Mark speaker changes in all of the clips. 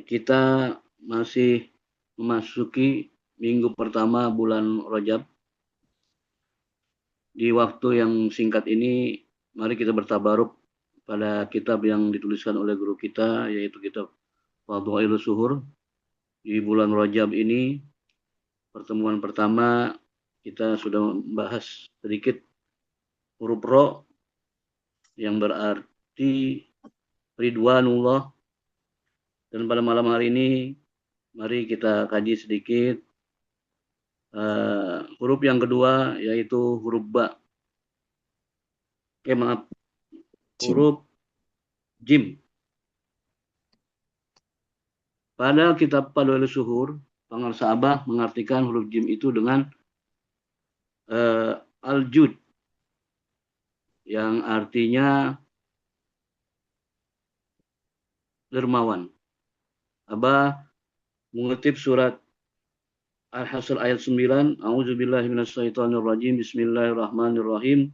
Speaker 1: Kita masih memasuki minggu pertama bulan Rajab. Di waktu yang singkat ini, mari kita bertabaruk pada kitab yang dituliskan oleh guru kita, yaitu kitab Fadhailus Suhur. Di bulan Rajab ini, pertemuan pertama kita sudah membahas sedikit huruf Ro yang berarti Ridwanullah. Dan pada malam hari ini, mari kita kaji sedikit huruf yang kedua, yaitu huruf Ba. Maaf, huruf Jim. Pada kitab Fadhailus Suhur, Pangarsa Abah mengartikan huruf Jim itu dengan al-jud, yang artinya dermawan. Abah mengutip surat Al-Hasr ayat 9, A'udzubillahi minasyaitonirrajim, Bismillahirrahmanirrahim,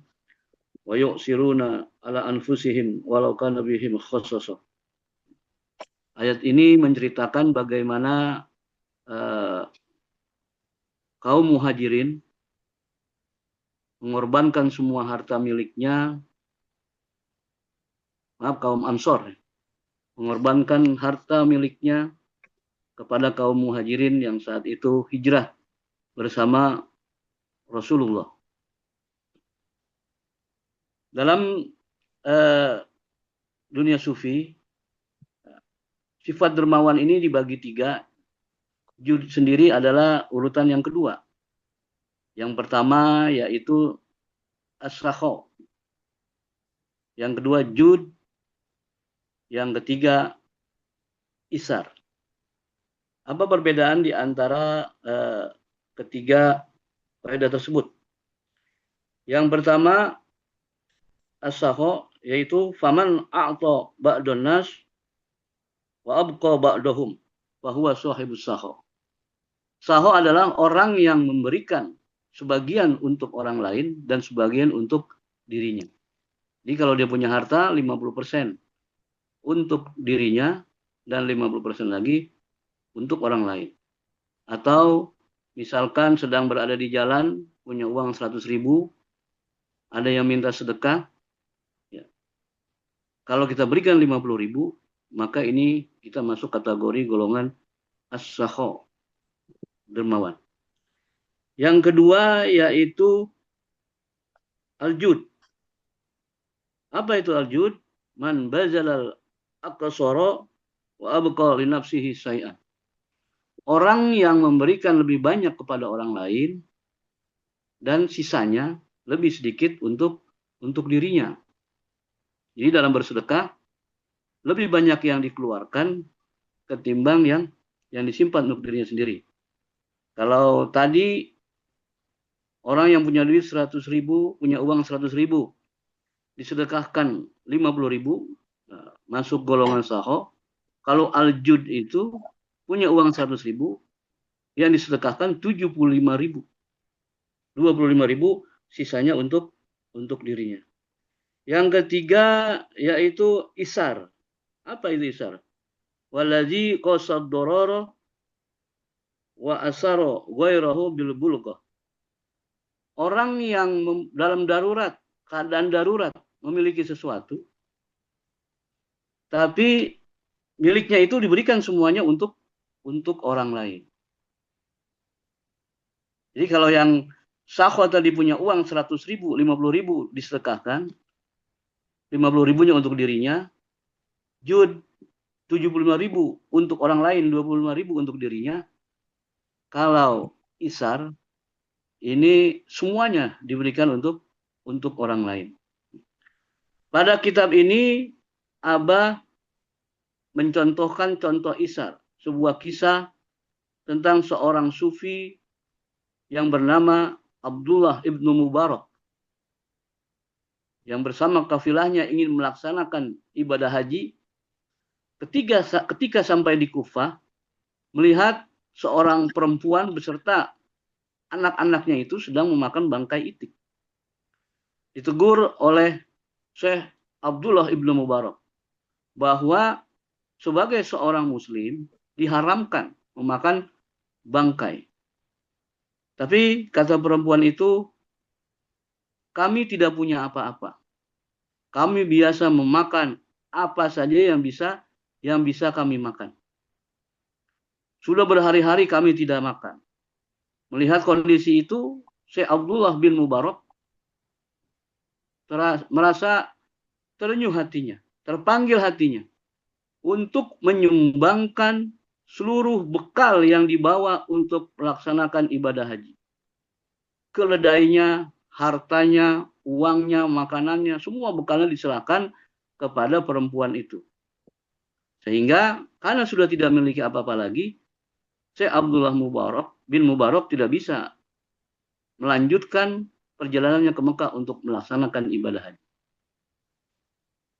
Speaker 1: wa yu'siruna ala anfusihim walau kana bihim khassasah. Ayat ini menceritakan bagaimana kaum muhajirin mengorbankan semua harta miliknya, kaum Ansor mengorbankan harta miliknya kepada kaum muhajirin yang saat itu hijrah bersama Rasulullah. Dalam dunia sufi, sifat dermawan ini dibagi tiga. Jud sendiri adalah urutan yang kedua. Yang pertama yaitu as-sakha. Yang kedua jud. Yang ketiga isar. Apa perbedaan di antara ketiga faedah tersebut? Yang pertama as-sakha, yaitu faman a'ta ba'dun nas wa abqa ba'dahum wa huwa sahibus sakha. Sakha adalah orang yang memberikan sebagian untuk orang lain dan sebagian untuk dirinya. Jadi kalau dia punya harta 50% untuk dirinya dan 50% lagi untuk orang lain. Atau misalkan sedang berada di jalan, punya uang 100.000, ada yang minta sedekah, ya. Kalau kita berikan 50.000, maka ini kita masuk kategori golongan as-sakha, dermawan. Yang kedua yaitu al-jud. Apa itu al-jud? Man bazalal aqsara wa abqa li nafsihi syai'an. Orang yang memberikan lebih banyak kepada orang lain dan sisanya lebih sedikit untuk dirinya. Jadi dalam bersedekah lebih banyak yang dikeluarkan ketimbang yang disimpan untuk dirinya sendiri. Kalau tadi orang yang punya duit 100.000, punya uang 100.000, disedekahkan 50.000, masuk golongan sakha. Kalau al-jud itu punya uang 100.000, yang disedekahkan 75.000. 25.000 sisanya untuk dirinya. Yang ketiga yaitu isar. Apa itu isar? Waladzi qasad darara wa asara ghairahu bil bulghah. Orang yang dalam darurat, keadaan darurat, memiliki sesuatu, tapi miliknya itu diberikan semuanya untuk orang lain. Jadi kalau yang sakha tadi punya uang 100.000, 50.000 disedekahkan, 50.000-nya untuk dirinya, jud 75.000 untuk orang lain, 25.000 untuk dirinya. Kalau isar, ini semuanya diberikan untuk orang lain. Pada kitab ini, Abah mencontohkan contoh isar, sebuah kisah tentang seorang sufi yang bernama Abdullah ibnu Mubarak, yang bersama kafilahnya ingin melaksanakan ibadah haji. Ketika sampai di Kufah, melihat seorang perempuan beserta anak-anaknya itu sedang memakan bangkai itik. Ditegur oleh Syekh Abdullah ibnu Mubarak bahwa sebagai seorang muslim, diharamkan memakan bangkai. Tapi kata perempuan itu, kami tidak punya apa-apa. Kami biasa memakan apa saja yang bisa kami makan. Sudah berhari-hari kami tidak makan. Melihat kondisi itu, Syekh Abdullah bin Mubarak merasa terenyuh hatinya, terpanggil hatinya untuk menyumbangkan seluruh bekal yang dibawa untuk melaksanakan ibadah haji. Keledainya, hartanya, uangnya, makanannya, semua bekalnya diserahkan kepada perempuan itu. Sehingga karena sudah tidak memiliki apa-apa lagi, Syekh Abdullah bin Mubarak tidak bisa melanjutkan perjalanannya ke Mekah untuk melaksanakan ibadah haji.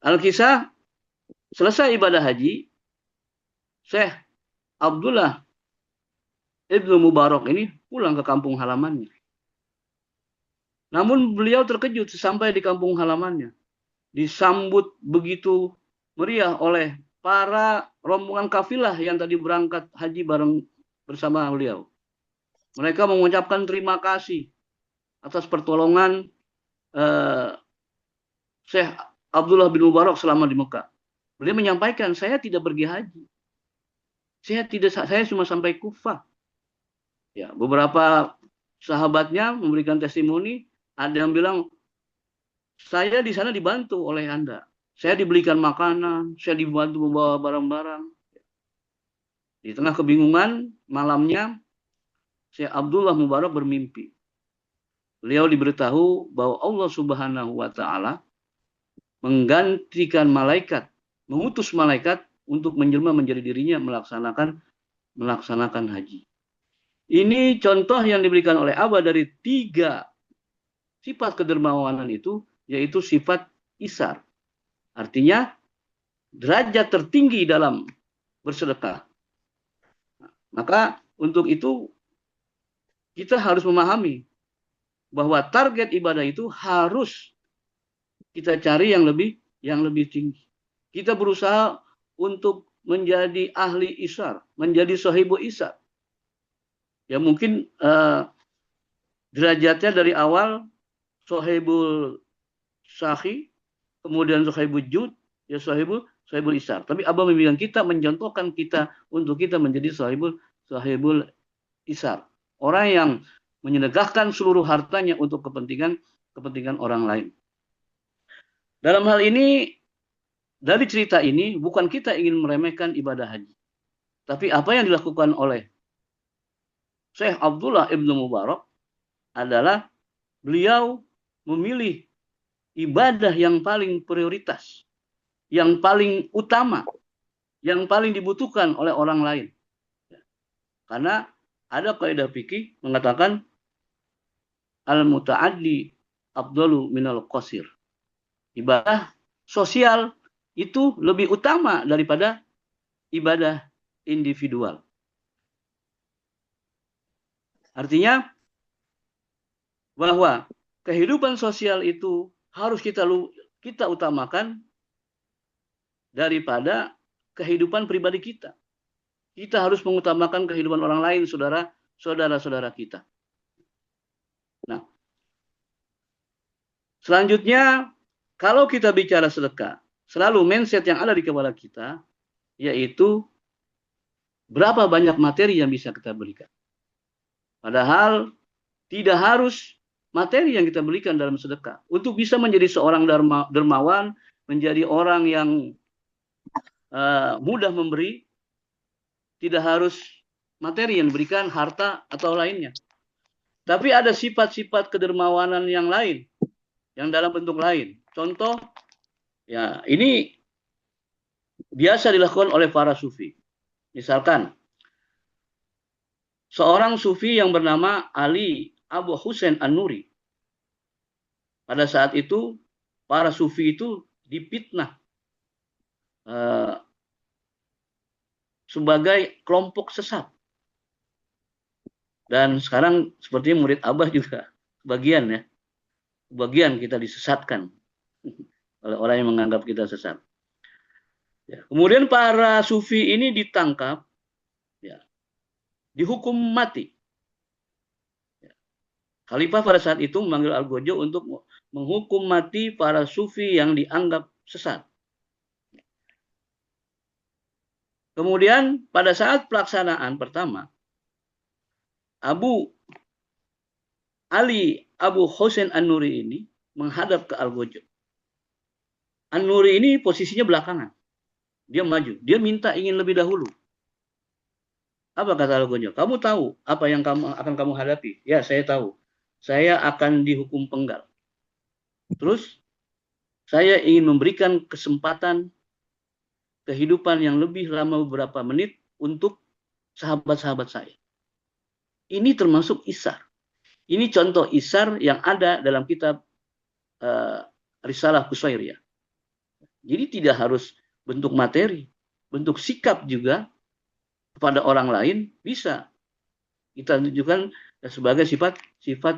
Speaker 1: Al-Kisah, selesai ibadah haji, Syekh Abdullah Ibnu Mubarak ini pulang ke kampung halamannya. Namun beliau terkejut sampai di kampung halamannya. Disambut begitu meriah oleh para rombongan kafilah yang tadi berangkat haji bareng bersama beliau. Mereka mengucapkan terima kasih atas pertolongan Syekh Abdullah bin Mubarak selama di Mekah. Beliau menyampaikan, saya tidak pergi haji. Saya cuma sampai Kufah. Ya, beberapa sahabatnya memberikan testimoni, ada yang bilang, saya di sana dibantu oleh Anda. Saya dibelikan makanan, saya dibantu membawa barang-barang. Di tengah kebingungan, malamnya, Syekh Abdullah Mubarak bermimpi. Beliau diberitahu bahwa Allah Subhanahu wa Ta'ala menggantikan malaikat, mengutus malaikat untuk menjelma menjadi dirinya melaksanakan haji. Ini contoh yang diberikan oleh Abah dari 3 sifat kedermawanan itu, yaitu sifat isar. Artinya derajat tertinggi dalam bersedekah. Maka untuk itu kita harus memahami bahwa target ibadah itu harus kita cari yang lebih tinggi. Kita berusaha untuk menjadi ahli isar, menjadi sahibu isar. Ya mungkin derajatnya dari awal sahibul sahi, kemudian sahibul jud, ya sahibul isar. Tapi Abah membimbing kita, mencontohkan kita untuk kita menjadi sahibul isar. Orang yang menyedekahkan seluruh hartanya untuk kepentingan orang lain. Dalam hal ini, dari cerita ini, bukan kita ingin meremehkan ibadah haji. Tapi apa yang dilakukan oleh Syekh Abdullah Ibnu Mubarak adalah beliau memilih ibadah yang paling prioritas, yang paling utama, yang paling dibutuhkan oleh orang lain. Karena ada kaidah fikih mengatakan al-muta'addi afdalu minal qasir. Ibadah sosial itu lebih utama daripada ibadah individual. Artinya bahwa kehidupan sosial itu harus kita utamakan daripada kehidupan pribadi kita. Kita harus mengutamakan kehidupan orang lain, saudara-saudara kita. Nah, selanjutnya, kalau kita bicara sedekah, selalu mindset yang ada di kepala kita, yaitu berapa banyak materi yang bisa kita berikan. Padahal tidak harus materi yang kita berikan dalam sedekah. Untuk bisa menjadi seorang dermawan, menjadi orang yang mudah memberi, tidak harus materi yang diberikan, harta atau lainnya. Tapi ada sifat-sifat kedermawanan yang lain, yang dalam bentuk lain. Contoh, ya ini biasa dilakukan oleh para sufi. Misalkan, seorang sufi yang bernama Ali Abu Husain An-Nuri. Pada saat itu, para sufi itu difitnah sebagai kelompok sesat. Dan sekarang sepertinya murid Abah juga bagian kita disesatkan oleh orang yang menganggap kita sesat. Ya. Kemudian para sufi ini ditangkap ya, dihukum mati. Khalifah pada saat itu memanggil Al-Gojo untuk menghukum mati para sufi yang dianggap sesat. Kemudian pada saat pelaksanaan pertama, Abu Ali Abu Hussein An-Nuri ini menghadap ke Al-Gojo. An-Nuri ini posisinya belakangan. Dia maju. Dia minta ingin lebih dahulu. Apa kata Al-Gojo? Kamu tahu apa yang akan kamu hadapi? Ya, saya tahu. Saya akan dihukum penggal. Terus, saya ingin memberikan kesempatan kehidupan yang lebih lama beberapa menit untuk sahabat-sahabat saya. Ini termasuk isar. Ini contoh isar yang ada dalam kitab Risalah Qusairiyah. Jadi tidak harus bentuk materi, bentuk sikap juga kepada orang lain bisa kita tunjukkan sebagai sifat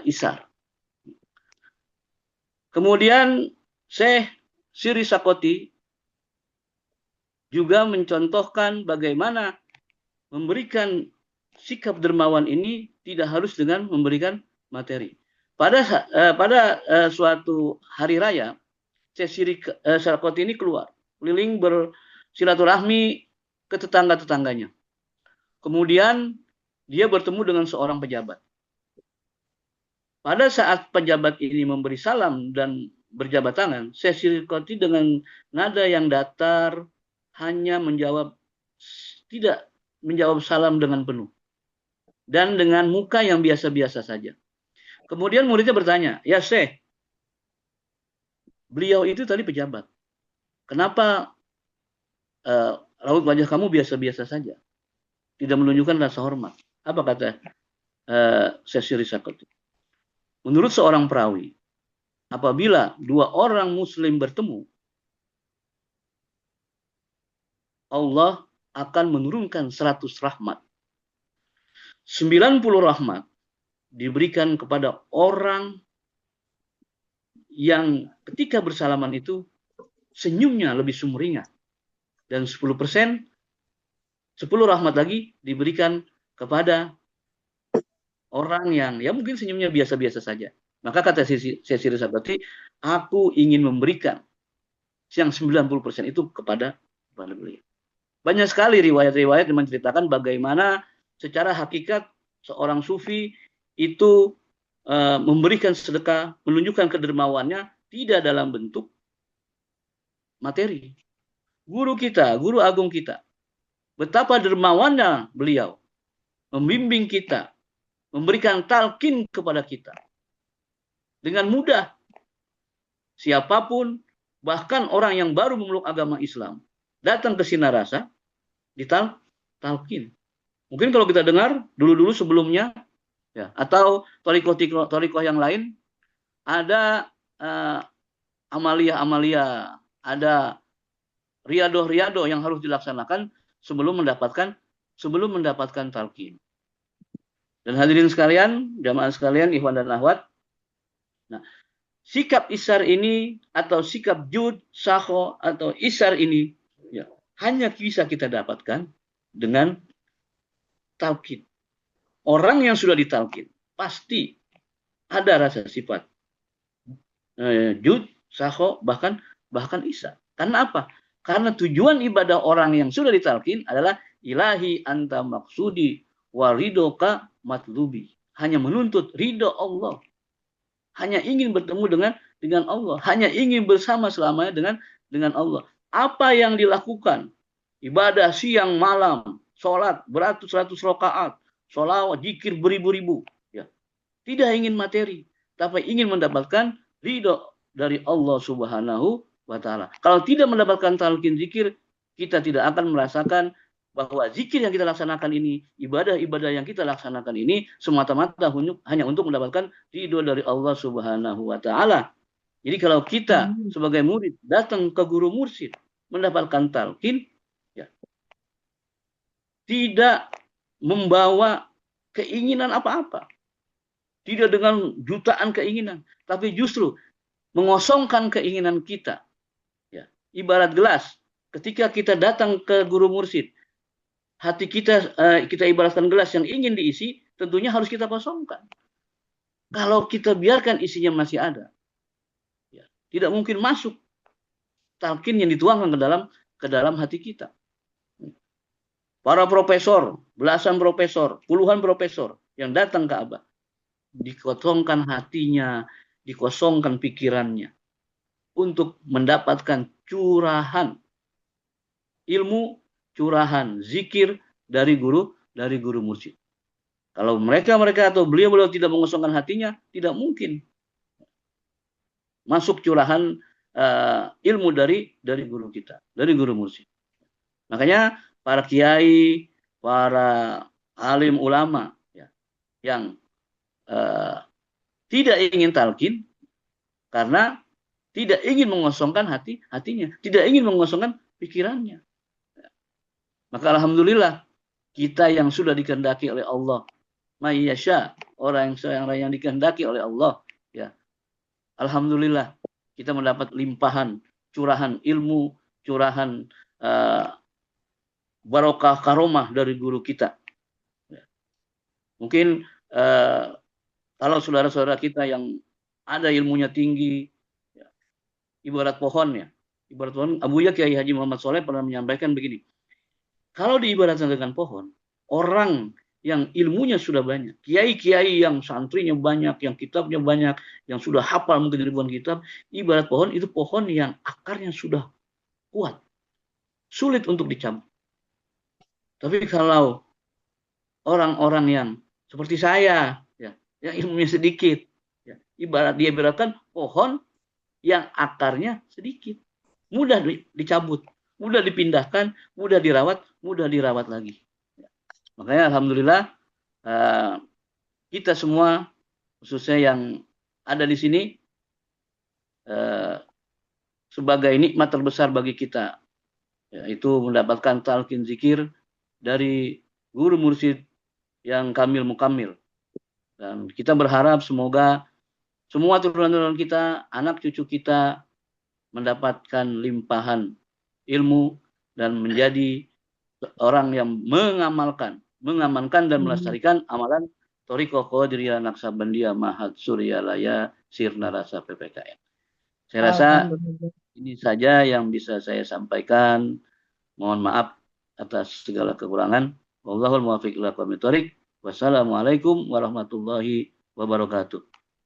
Speaker 1: isar. Kemudian Syekh Siri Sakoti juga mencontohkan bagaimana memberikan sikap dermawan ini tidak harus dengan memberikan materi. Pada suatu hari raya, Syekh Sakoti ini keluar, keliling bersilaturahmi ke tetangga-tetangganya. Kemudian dia bertemu dengan seorang pejabat. Pada saat pejabat ini memberi salam dan berjabat tangan, Syekh Sakoti dengan nada yang datar hanya tidak menjawab salam dengan penuh. Dan dengan muka yang biasa-biasa saja. Kemudian muridnya bertanya, ya Syekh, beliau itu tadi pejabat. Kenapa raut wajah kamu biasa-biasa saja? Tidak menunjukkan rasa hormat. Apa kata Syekh Siri Sakoti? Menurut seorang perawi, apabila dua orang muslim bertemu, Allah akan menurunkan 100 rahmat. 90 rahmat diberikan kepada orang yang ketika bersalaman itu senyumnya lebih sumringah. Dan 10%, 10 rahmat lagi diberikan kepada orang yang ya mungkin senyumnya biasa-biasa saja. Maka kata Syekh Siri Sakoti, aku ingin memberikan yang 90% itu kepada beliau. Banyak sekali riwayat-riwayat yang menceritakan bagaimana secara hakikat seorang sufi itu memberikan sedekah, menunjukkan kedermawannya tidak dalam bentuk materi. Guru kita, guru agung kita, betapa dermawannya beliau membimbing kita, memberikan talqin kepada kita dengan mudah. Siapapun, bahkan orang yang baru memeluk agama Islam, datang ke Sinarasa, ditalqin. Mungkin kalau kita dengar dulu-dulu sebelumnya, ya, atau torikoh yang lain, ada amalia-amalia, ada riadoh-riadoh yang harus dilaksanakan sebelum mendapatkan talqin. Dan hadirin sekalian, jamaah sekalian, ikhwan dan akhwat, nah, sikap isar ini atau sikap jud, sakho atau isar ini ya, hanya bisa kita dapatkan dengan talqin. Orang yang sudah ditalqin pasti ada rasa sifat jud, sakho, bahkan isar. Karena apa? Karena tujuan ibadah orang yang sudah ditalqin adalah ilahi anta maksudi waridoka matlubi. Hanya menuntut ridho Allah. Hanya ingin bertemu dengan Allah. Hanya ingin bersama selamanya dengan Allah. Apa yang dilakukan, ibadah siang malam, sholat beratus-ratus rakaat, sholawat, zikir beribu-ribu, ya, tidak ingin materi, tapi ingin mendapatkan ridho dari Allah Subhanahu wa Ta'ala. Kalau tidak mendapatkan talqin zikir, kita tidak akan merasakan bahwa zikir yang kita laksanakan ini, ibadah-ibadah yang kita laksanakan ini semata-mata hanya untuk mendapatkan ridho dari Allah Subhanahu wa Ta'ala. Jadi kalau kita sebagai murid datang ke guru mursyid mendapatkan talqin, ya, tidak membawa keinginan apa-apa, tidak dengan jutaan keinginan, tapi justru mengosongkan keinginan kita. Ya, ibarat gelas, ketika kita datang ke guru mursyid, hati kita, kita ibaratkan gelas yang ingin diisi, tentunya harus kita kosongkan. Kalau kita biarkan isinya masih ada, ya, tidak mungkin masuk talqin yang dituangkan ke dalam hati kita. Para profesor, belasan profesor, puluhan profesor yang datang ke Abah, dikosongkan hatinya, dikosongkan pikirannya untuk mendapatkan curahan ilmu, curahan zikir dari guru mursyid. Kalau mereka atau beliau tidak mengosongkan hatinya, tidak mungkin masuk curahan ilmu dari guru kita, dari guru mursyid. Makanya para kiai, para alim ulama, ya, yang tidak ingin talqin karena tidak ingin mengosongkan hatinya, tidak ingin mengosongkan pikirannya. Maka alhamdulillah kita yang sudah dikehendaki oleh Allah, mayyasha, orang yang dikehendaki oleh Allah, ya. Alhamdulillah kita mendapat limpahan curahan ilmu, curahan barokah karomah dari guru kita. Ya. Mungkin kalau saudara-saudara kita yang ada ilmunya tinggi, ya, ibarat pohon, ya. Ibarat pohon, Abuya Kiai Haji Muhammad Soleh pernah menyampaikan begini. Kalau diibaratkan dengan pohon, orang yang ilmunya sudah banyak, kiai-kiai yang santrinya banyak, yang kitabnya banyak, yang sudah hafal mungkin ribuan kitab, ibarat pohon itu pohon yang akarnya sudah kuat, sulit untuk dicabut. Tapi kalau orang-orang yang seperti saya, ya, yang ilmunya sedikit, ya, dia ibaratkan pohon yang akarnya sedikit, mudah dicabut, mudah dipindahkan, mudah dirawat lagi. Makanya alhamdulillah kita semua, khususnya yang ada di sini, sebagai nikmat terbesar bagi kita, yaitu mendapatkan talqin zikir dari guru mursyid yang kamil mukamil. Dan kita berharap semoga semua turunan-turunan kita, anak cucu kita mendapatkan limpahan ilmu dan menjadi orang yang mengamalkan dan melestarikan amalan Thariqah Qadiriyah Naksabandia Mahad Suryalaya Sirna Rasa PPKN. Saya rasa ini saja yang bisa saya sampaikan. Mohon maaf atas segala kekurangan. Wallahul muwaffiq ila aqwamit thoriq. Wassalamualaikum warahmatullahi wabarakatuh.